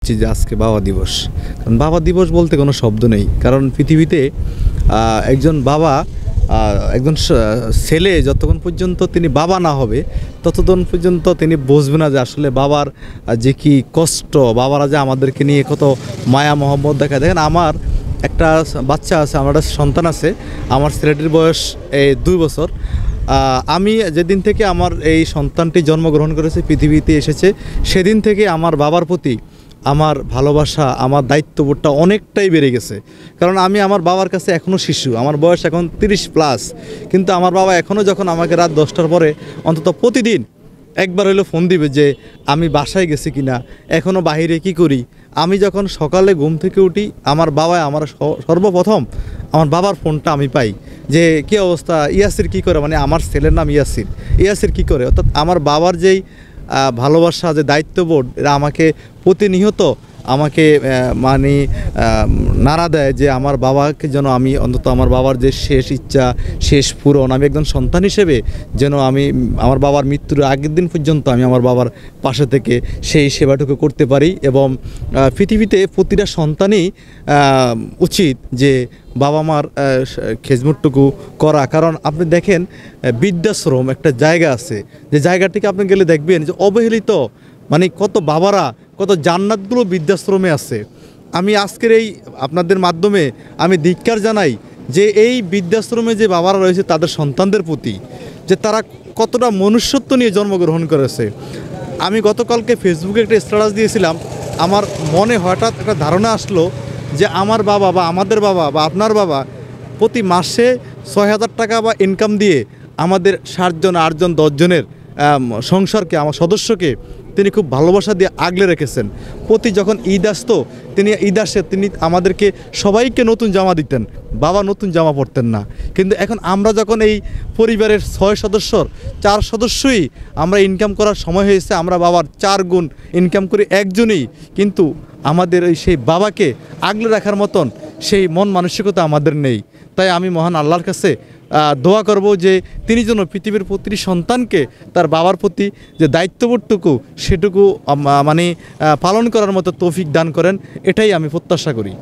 হচ্ছে যে আজকে বাবা দিবস। কারণ বাবা দিবস বলতে কোনো শব্দ নেই, কারণ পৃথিবীতে একজন বাবা একজন ছেলে যতক্ষণ পর্যন্ত তিনি বাবা না হবে ততক্ষণ পর্যন্ত তিনি বুঝবে না যে আসলে বাবার যে কি কষ্ট, বাবারা যে আমাদেরকে নিয়ে কত মায়া মহব্বত দেখায়। দেখেন, আমার একটা বাচ্চা আছে, আমার একটা সন্তান আছে, আমার ছেলেটির বয়স 2 বছর। আমি যেদিন থেকে আমার এই সন্তানটি জন্মগ্রহণ করেছে, পৃথিবীতে এসেছে, সেদিন থেকে আমার বাবার প্রতি আমার ভালোবাসা, আমার দায়িত্ববোধটা অনেকটাই বেড়ে গেছে। কারণ আমি আমার বাবার কাছে এখনও শিশু, আমার বয়স এখন 30+, কিন্তু আমার বাবা এখনও যখন আমাকে রাত 10টার পরে অন্তত প্রতিদিন একবার হইলো ফোন দিবে যে আমি বাসায় গেছি কিনা, এখনও বাহিরে কি করি। আমি যখন সকালে ঘুম থেকে উঠি, আমার বাবা আমার সর্বপ্রথম আমার বাবার ফোনটা আমি পাই যে কী অবস্থা, ইয়াসির কি করে, মানে আমার ছেলের নাম ইয়াসির, ইয়াসির কি করে। অর্থাৎ আমার বাবার যেই ভালোবাসা, যে দায়িত্ববোধ, এরা আমাকে প্রতিনিয়ত আমাকে মানে নাড়া দেয় যে আমার বাবাকে যেন আমি অন্তত আমার বাবার যে শেষ ইচ্ছা, শেষ পূরণ, আমি একজন সন্তান হিসেবে যেন আমি আমার বাবার মৃত্যুর আগের দিন পর্যন্ত আমি আমার বাবার পাশে থেকে সেই সেবাটুকু করতে পারি। এবং পৃথিবীতে প্রতিটা সন্তানই উচিত যে বাবা মার খেজমতটুকু করা। কারণ আপনি দেখেন, বৃদ্ধাশ্রম একটা জায়গা আছে, যে জায়গাটিকে আপনি গেলে দেখবেন যে অবহেলিত, মানে কত বাবারা, কত জান্নাতগুলো বৃদ্ধাশ্রমে আছে। আমি আজকের এই আপনাদের মাধ্যমে আমি ধিক্কার জানাই যে এই বৃদ্ধাশ্রমে যে বাবারা রয়েছে তাদের সন্তানদের প্রতি, যে তারা কতটা মনুষ্যত্ব নিয়ে জন্মগ্রহণ করেছে। আমি গতকালকে ফেসবুকে একটা স্ট্যাটাস দিয়েছিলাম, আমার মনে হঠাৎ একটা ধারণা আসলো যে আমার বাবা বা আমাদের বাবা বা আপনার বাবা প্রতি মাসে 6,000 টাকা বা ইনকাম দিয়ে আমাদের 7 জন 8 জন 10 জনের সংসারকে, আমার সদস্যকে তিনি খুব ভালোবাসা দিয়ে আগলে রেখেছেন। প্রতি যখন ঈদ আসতো, ঈদ আসে তিনি আমাদেরকে সবাইকে নতুন জামা দিতেন, বাবা নতুন জামা পরতেন না। কিন্তু এখন আমরা যখন এই পরিবারের 6 সদস্যর 4 সদস্যই আমরা ইনকাম করার সময় হয়েছে, আমরা বাবার 4 গুণ ইনকাম করি একজনই, কিন্তু আমাদের সেই বাবাকে আগলে রাখার মতন সেই মন মানসিকতা আমাদের নেই। তাই আমি মহান আল্লাহর কাছে দোয়া করব যে তিনি যেন পৃথিবীর প্রতিটি সন্তানকে তার বাবার প্রতি যে দায়িত্ববোধটুকু সেটুকু মানে পালন করার মতো তৌফিক দান করেন, এটাই আমি প্রত্যাশা করি।